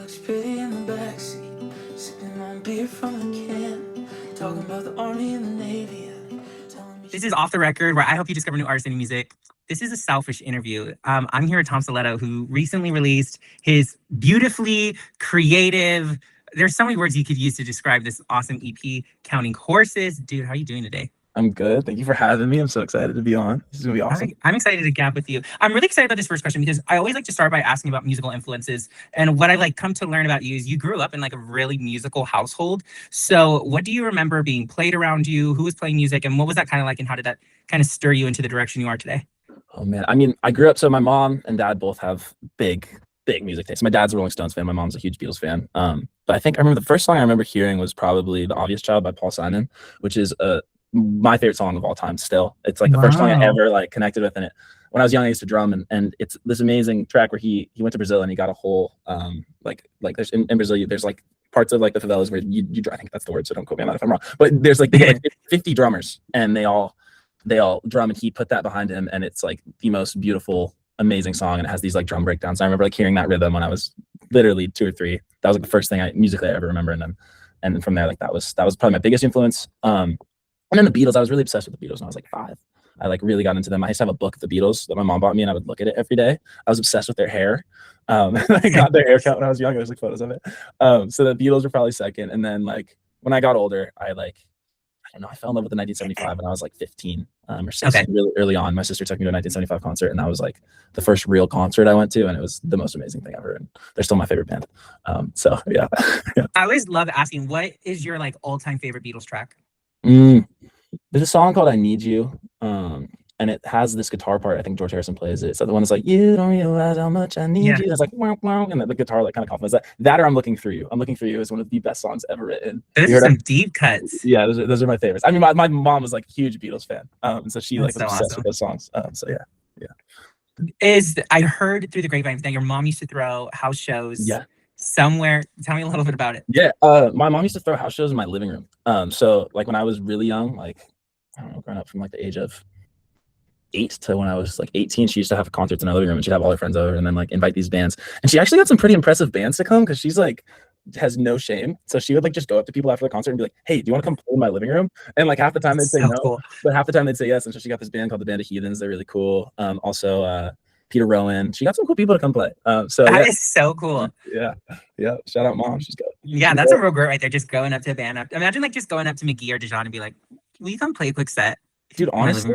looks pretty in the backseat, sipping on beer from a can, talking about the army and the navy. This is Off the Record, where I hope you discover new artists and new music. This is a selfish interview. I'm here with Tom Siletto, who recently released his beautifully creative. There's so many words you could use to describe this awesome EP, Counting Horses. Dude, how are you doing today? I'm good. Thank you for having me. I'm so excited to be on. This is gonna be awesome. I'm excited to gab with you. I'm really excited about this first question because I always like to start by asking about musical influences. And what I like come to learn about you is you grew up in like a really musical household. So what do you remember being played around you? Who was playing music, and what was that kind of like, and how did that kind of stir you into the direction you are today? Oh man, I mean, I grew up, so my mom and dad both have big music taste. My dad's a Rolling Stones fan. My mom's a huge Beatles fan. But I think I remember the first song I remember hearing was probably "The Obvious Child" by Paul Simon, which is my favorite song of all time still. It's like the first song I ever like connected with, and it when I was young I used to drum, and it's this amazing track where he went to Brazil and he got a whole like there's in Brazil there's like parts of like the favelas where you I think that's the word, so don't quote me on that if I'm wrong, but there's like they get like 50 drummers and they all drum, and he put that behind him, and it's like the most beautiful amazing song, and it has these like drum breakdowns. I remember like hearing that rhythm when I was literally 2 or 3. That was like the first thing musically I ever remember, and then from there like that was probably my biggest influence. And then the Beatles, I was really obsessed with the Beatles when I was like 5. I like really got into them. I used to have a book of the Beatles that my mom bought me, and I would look at it every day. I was obsessed with their hair. I got their haircut when I was young. There's like photos of it. So the Beatles were probably second. And then like when I got older, I don't know, I fell in love with the 1975 when I was like 15 or 16, really early on. My sister took me to a 1975 concert, and that was like the first real concert I went to, and it was the most amazing thing ever. And they're still my favorite band. So yeah. I always love asking, what is your like all-time favorite Beatles track? There's a song called "I Need You," and it has this guitar part. I think George Harrison plays it. So the one is like, "You don't realize how much I need you." It's like wow, wow, and the guitar like kind of complements that. Or "I'm Looking Through You." "I'm Looking Through You" is one of the best songs ever written. Those are some deep cuts. Yeah, those are my favorites. I mean, my mom was like a huge Beatles fan, and so she That's like was so obsessed awesome with those songs. So yeah. I heard through the grapevine that your mom used to throw house shows. Yeah. Somewhere. Tell me a little bit about it. Yeah, my mom used to throw house shows in my living room. So like when I was really young, like I don't know, growing up from like the age of 8 to when I was like 18, she used to have concerts in our living room, and she'd have all her friends over and then like invite these bands. And she actually got some pretty impressive bands to come because she's like has no shame. So she would like just go up to people after the concert and be like, "Hey, do you want to come play in my living room?" And like half the time they'd say no, but half the time they'd say yes. And so she got this band called the Band of Heathens. They're really cool. Also Peter Rowan. She got some cool people to come play. So that is so cool. Yeah. Shout out mom. She's good. Yeah, that's a real great right there. Just going up to a band. Imagine like just going up to McGee or Dijon and be like, "Will you come play a quick set?" Dude, honestly,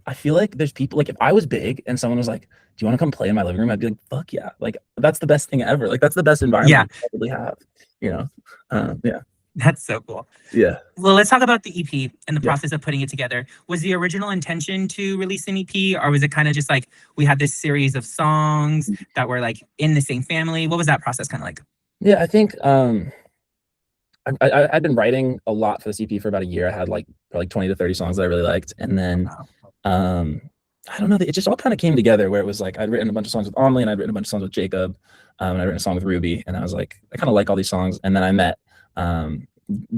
I feel like there's people like if I was big and someone was like, "Do you want to come play in my living room?" I'd be like, "Fuck yeah!" Like that's the best thing ever. Like that's the best environment you probably have. You know, yeah. That's so cool. Yeah. Well, let's talk about the EP and the process of putting it together. Was the original intention to release an EP, or was it kind of just like we had this series of songs that were like in the same family? What was that process kind of like? Yeah, I think I'd been writing a lot for this EP for about a year. I had like 20 to 30 songs that I really liked, and then I don't know, it just all kind of came together where it was like I'd written a bunch of songs with Amelie, and I'd written a bunch of songs with Jacob, and I'd written a song with Ruby, and I was like, I kind of like all these songs. And then I met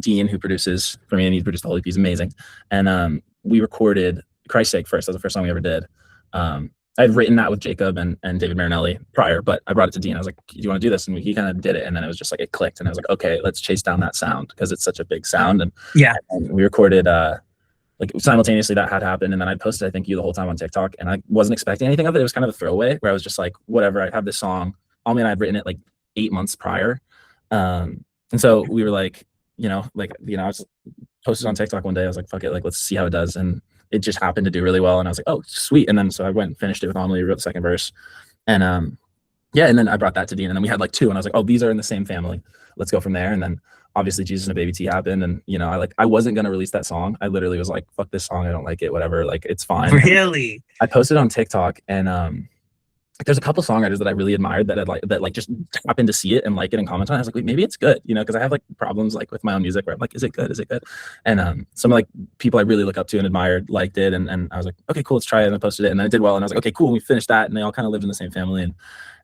Dean, who produces for me, and he produced the whole EP. He's amazing. And we recorded Christ's Sake first. That was the first song we ever did. I'd written that with Jacob and David Marinelli prior, but I brought it to Dean. I was like, "Do you want to do this?" And he kind of did it. And then it was just like it clicked, and I was like, "Okay, let's chase down that sound," because it's such a big sound. And we recorded like simultaneously. That had happened, and then I posted I Thank You the whole time on TikTok, and I wasn't expecting anything of it. It was kind of a throwaway where I was just like, whatever, I have this song. Almi and I had written it like 8 months prior. And so we were like, I was posted on TikTok one day. I was like, fuck it, like let's see how it does. And it just happened to do really well. And I was like, oh, sweet. And then so I went and finished it with Amelie, wrote the second verse. And and then I brought that to Dean, and then we had like 2, and I was like, oh, these are in the same family. Let's go from there. And then obviously Jesus and a Baby T happened, and I wasn't gonna release that song. I literally was like, fuck this song, I don't like it, whatever, like it's fine. Really? I posted on TikTok, and there's a couple songwriters that I really admired that just happened to see it and like it and comment on it. I was like, wait, maybe it's good, because I have like problems like with my own music where I'm like, is it good? Is it good? And some like people I really look up to and admired liked it, and I was like, okay, cool, let's try it. And I posted it, and then it did well, and I was like, okay, cool. And we finished that, and they all kind of lived in the same family,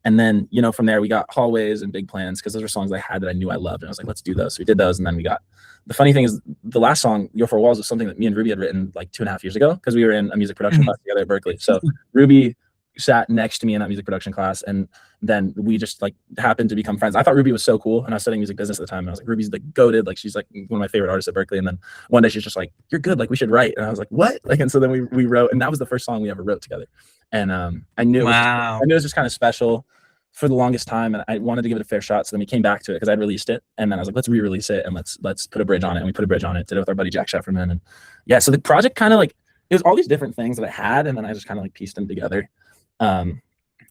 and then from there we got Hallways and Big Plans, because those were songs I had that I knew I loved, and I was like, let's do those. So we did those, and then we got the funny thing is the last song, Your Four Walls, was something that me and Ruby had written like 2.5 years ago, because we were in a music production class together at Berkeley. So Ruby sat next to me in that music production class, and then we just like happened to become friends. I thought Ruby was so cool, and I was studying music business at the time, and I was like, Ruby's like goated, like she's like one of my favorite artists at Berkeley. And then one day she's just like, you're good, like we should write. And I was like, what? Like, and so then we wrote, and that was the first song we ever wrote together. And I knew Wow. it was just kind of special for the longest time, and I wanted to give it a fair shot. So then we came back to it because I'd released it, and then I was like, let's re-release it and let's put a bridge on it. And we put a bridge on it, did it with our buddy Jack Shefferman. And yeah, so the project kind of like, it was all these different things that I had, and then I just kind of like pieced them together. And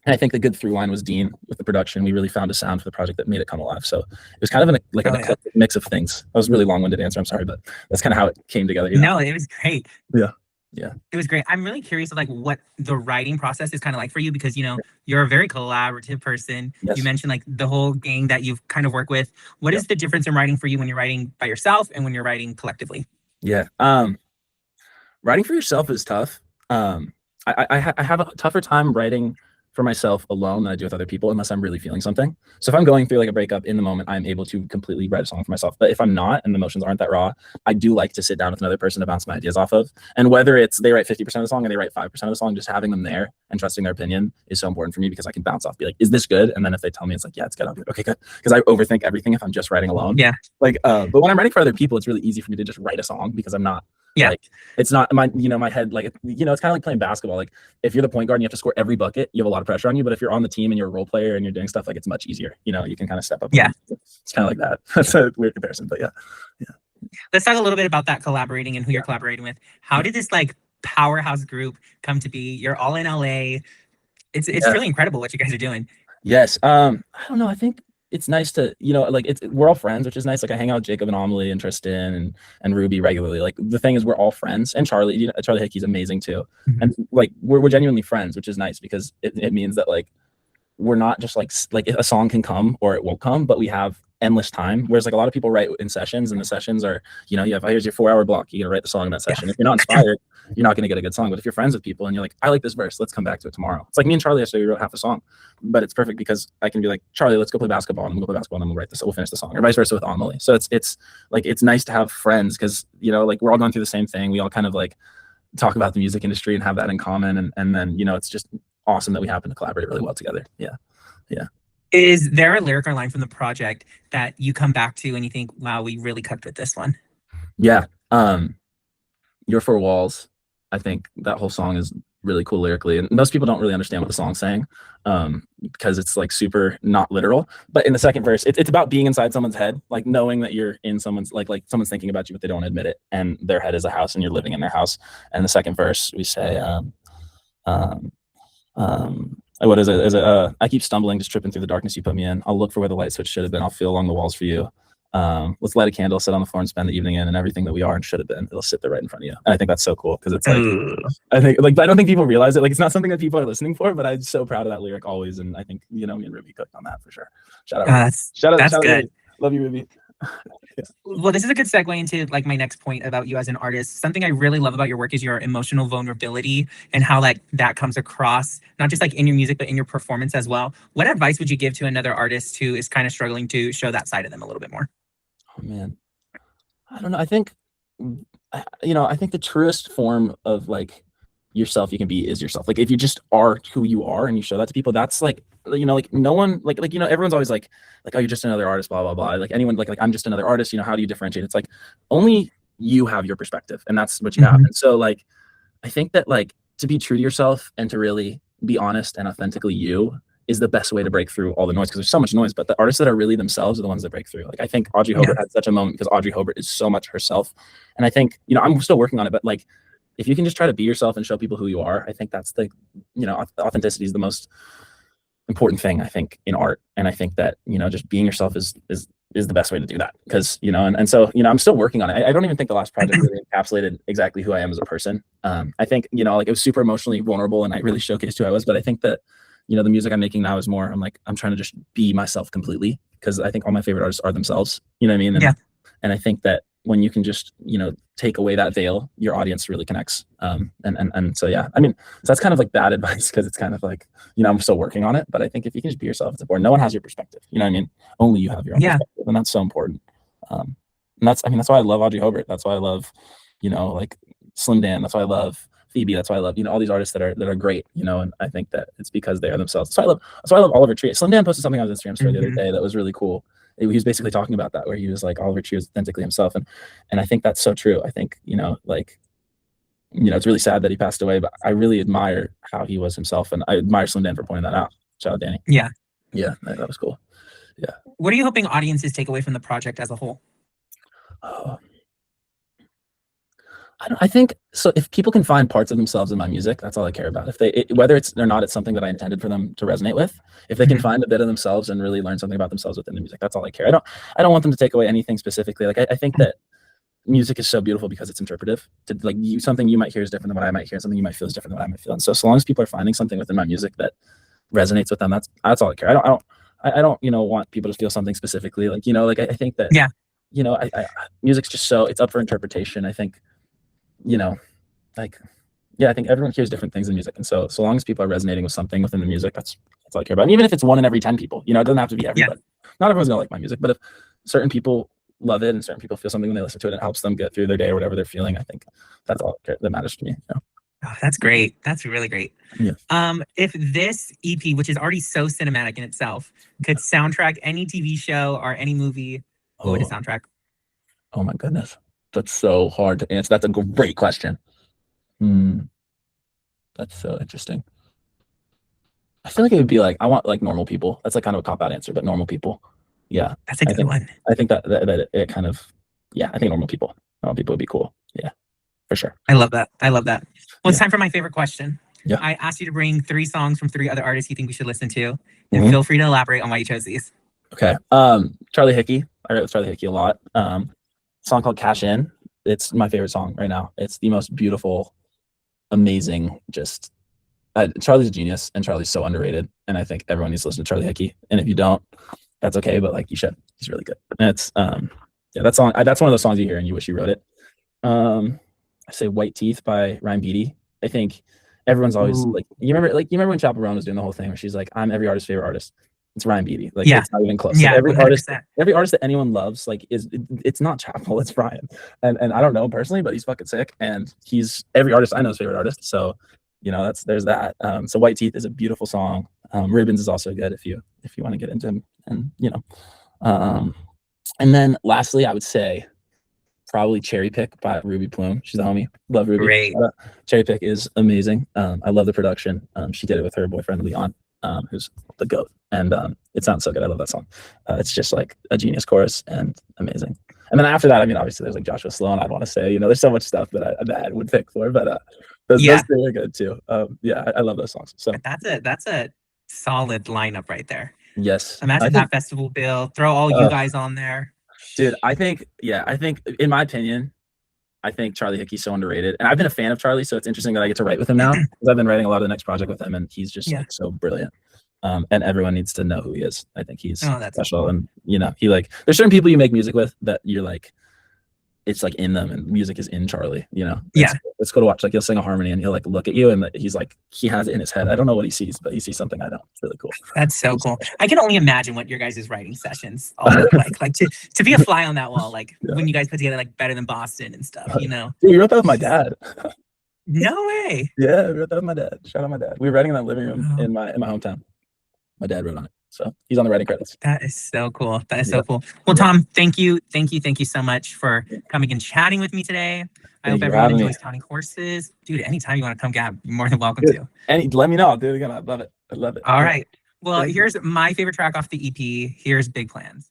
I think the good through line was Dean with the production. We really found a sound for the project that made it come alive. So it was kind of an eclectic mix of things. That was a really long-winded answer. I'm sorry, but that's kind of how it came together. You know? No, it was great. Yeah. It was great. I'm really curious of like what the writing process is kind of like for you, because, you know, you're a very collaborative person. Yes. You mentioned like the whole gang that you've kind of worked with. What is the difference in writing for you when you're writing by yourself and when you're writing collectively? Yeah. Writing for yourself is tough. I have a tougher time writing for myself alone than I do with other people, unless I'm really feeling something. So if I'm going through like a breakup in the moment, I'm able to completely write a song for myself. But if I'm not, and the emotions aren't that raw, I do like to sit down with another person to bounce my ideas off of. And whether it's they write 50% of the song and they write 5% of the song, just having them there and trusting their opinion is so important for me, because I can bounce off, be like, is this good? And then if they tell me it's like, yeah, it's good, I'll be like, okay, good. Because I overthink everything if I'm just writing alone. Yeah. Like, but when I'm writing for other people, it's really easy for me to just write a song, because I'm not, like, it's not my, my head, like, it's kind of like playing basketball. Like if you're the point guard and you have to score every bucket, you have a lot of pressure on you. But if you're on the team and you're a role player and you're doing stuff, like, it's much easier. You can kind of step up. Yeah. It's kind of like that. That's a weird comparison, but yeah. Let's talk a little bit about that collaborating and who you're collaborating with. How did this like powerhouse group come to be? You're all in LA. It's really incredible what you guys are doing. Yes. I don't know. I think it's nice to, like, we're all friends, which is nice. Like, I hang out with Jacob and Amelie and Tristan and Ruby regularly. Like, the thing is, we're all friends, and Charlie Hickey's amazing too. Mhm. And like, we're genuinely friends, which is nice, because it means that like, we're not just like a song can come or it won't come, but we have endless time. Whereas like a lot of people write in sessions, and the sessions are, you have, here's your 4-hour block, you gotta write the song in that session. If you're not inspired, you're not gonna get a good song. But if you're friends with people and you're like, I like this verse, let's come back to it tomorrow. It's like me and Charlie yesterday, we wrote half a song, but it's perfect because I can be like, Charlie, let's go play basketball, and we'll go play basketball, and then we'll write this, we'll finish the song, or vice versa with Amelie. So it's like, it's nice to have friends, because like, we're all going through the same thing. We all kind of like talk about the music industry and have that in common, and then it's just awesome that we happen to collaborate really well together. Yeah. Is there a lyric or line from the project that you come back to and you think, wow, we really cooked with this one? Yeah. Your Four Walls. I think that whole song is really cool lyrically, and most people don't really understand what the song's saying, because it's like super not literal. But in the second verse, it's about being inside someone's head, like knowing that you're in someone's, like someone's thinking about you, but they don't admit it, and their head is a house, and you're living in their house. And the second verse, we say, what is it? I keep stumbling, just tripping through the darkness you put me in. I'll look for where the light switch should have been. I'll feel along the walls for you. Let's light a candle, sit on the floor, and spend the evening in, and everything that we are and should have been, it'll sit there right in front of you. And I think that's so cool, because it's like, I think, like, I don't think people realize it. Like, it's not something that people are listening for, but I'm so proud of that lyric always. And I think, me and Ruby cooked on that for sure. Shout out. Shout out good. Ruby. Love you, Ruby. Yeah. Well, this is a good segue into like my next point about you as an artist. Something I really love about your work is your emotional vulnerability, and how like that comes across, not just like in your music, but in your performance as well. What advice would you give to another artist who is kind of struggling to show that side of them a little bit more? Oh man, I don't know. I think, I think the truest form of like yourself you can be is yourself. Like, if you just are who you are and you show that to people, that's like, like no one, like everyone's always like, oh, you're just another artist, blah, blah, blah. Like anyone, like I'm just another artist, how do you differentiate? It's like, only you have your perspective, and that's what you have. And so like, I think that like, to be true to yourself and to really be honest and authentically you is the best way to break through all the noise, because there's so much noise, but the artists that are really themselves are the ones that break through. Like, I think Audrey Hobart had such a moment, because Audrey Hobart is so much herself. And I think, I'm still working on it, but like, if you can just try to be yourself and show people who you are, I think that's the, authenticity is the most important thing, I think, in art. And I think that, just being yourself is the best way to do that, because, and so, I'm still working on it. I don't even think the last project really encapsulated exactly who I am as a person. I think, like, it was super emotionally vulnerable, and I really showcased who I was, but I think that, the music I'm making now is more, I'm trying to just be myself completely, because I think all my favorite artists are themselves, you know what I mean? And I think that when you can just, take away that veil, your audience really connects. And so, yeah, I mean, so that's kind of like bad advice, because it's kind of like, I'm still working on it, but I think if you can just be yourself, it's important. No one has your perspective, you know what I mean? Only you have your own perspective, and that's so important. And that's why I love Audrey Hobart. That's why I love, like Slim Dan. That's why I love Phoebe. That's why I love, all these artists that are great, and I think that it's because they are themselves. So I love Oliver Tree. Slim Dan posted something on his Instagram story the other day that was really cool. He was basically talking about that, where he was like, Oliver Tree was authentically himself, and I think that's so true. I think it's really sad that he passed away, but I really admire how he was himself, and I admire Slim Dan for pointing that out. Shout out Danny. Yeah. Yeah, that was cool. Yeah. What are you hoping audiences take away from the project as a whole? I think so. If people can find parts of themselves in my music, that's all I care about. Whether it's or not, it's something that I intended for them to resonate with. If they can find a bit of themselves and really learn something about themselves within the music, that's all I care. I don't want them to take away anything specifically. Like I think that music is so beautiful because it's interpretive. Something you might hear is different than what I might hear, and something you might feel is different than what I might feel. And so long as people are finding something within my music that resonates with them, that's all I care. I don't want people to feel something specifically. I think that music's just it's up for interpretation. I think I think everyone hears different things in music, and so long as people are resonating with something within the music, that's all I care about. And even if it's 1 in every 10 people, it doesn't have to be everybody. Not everyone's gonna like my music, but if certain people love it and certain people feel something when they listen to it, and it helps them get through their day or whatever they're feeling, I think that's all that matters to me. Oh, that's great. That's really great. Yeah. If this EP, which is already so cinematic in itself, could soundtrack any TV show or any movie, what would it soundtrack? Oh my goodness, that's so hard to answer. That's a great question. That's so interesting. I feel like it would be I want Normal People. That's kind of a cop-out answer, but Normal People. Yeah, that's a good one. I think that it kind of, I think Normal People would be cool. Yeah, for sure. I love that. Well, it's time for my favorite question. Yeah. I asked you to bring 3 songs from 3 other artists you think we should listen to, and feel free to elaborate on why you chose these. Okay. Charlie Hickey. I wrote with Charlie Hickey a lot. Song called Cash In. It's my favorite song right now. It's the most beautiful, amazing, Charlie's a genius, and Charlie's so underrated, and I think everyone needs to listen to Charlie Hickey, and if you don't, that's okay, but you should. He's really good. And it's that song, that's one of those songs you hear and you wish you wrote it. I say White Teeth by Ryan Beatty. I think everyone's always you remember when Chaperone was doing the whole thing where she's like, I'm every artist's favorite artist. It's Ryan Beatty. It's not even close. Yeah, every artist that anyone loves, it's not Chapel, it's Ryan. And I don't know him personally, but he's fucking sick, and he's every artist I know's favorite artist. So there's that. So White Teeth is a beautiful song. Ribbons is also good if you want to get into him, and and then lastly, I would say probably Cherry Pick by Ruby Plume. She's a homie. Love Ruby. Great. Cherry Pick is amazing. I love the production. She did it with her boyfriend Leon, who's the GOAT, and it sounds so good. I love that song. It's just a genius chorus and amazing. And then after that, obviously there's Joshua Sloan. I'd want to say, there's so much stuff that I would pick for, but those 3 are good too. I love those songs. So that's a solid lineup right there. Yes. Imagine that festival bill. Throw all you guys on there. Dude, I think in my opinion, I think Charlie Hickey's so underrated, and I've been a fan of Charlie, so it's interesting that I get to write with him now, because I've been writing a lot of the next project with him, and he's just so brilliant. And everyone needs to know who he is. I think he's special, cool. And he there's certain people you make music with that you're it's in them, and music is in Charlie. It's cool to watch. He'll sing a harmony and he'll look at you, and he's he has it in his head. I don't know what he sees, but he sees something I don't. It's really cool. That's so cool. I can only imagine what your guys' writing sessions all look like. To be a fly on that wall, when you guys put together Better Than Boston and stuff. Dude, we wrote that with my dad. No way. Yeah, we wrote that with my dad. Shout out my dad. We were writing in that living room in my hometown. My dad wrote on it, so he's on the writing credits. That is so cool. So cool. Well, Tom, thank you so much for coming and chatting with me today. I hope everyone enjoys Counting Horses. Dude, anytime you want to come, Gab, you're more than welcome to. Let me know. I'll do it again. I love it. All right. Well, here's my favorite track off the EP. Here's Big Plans.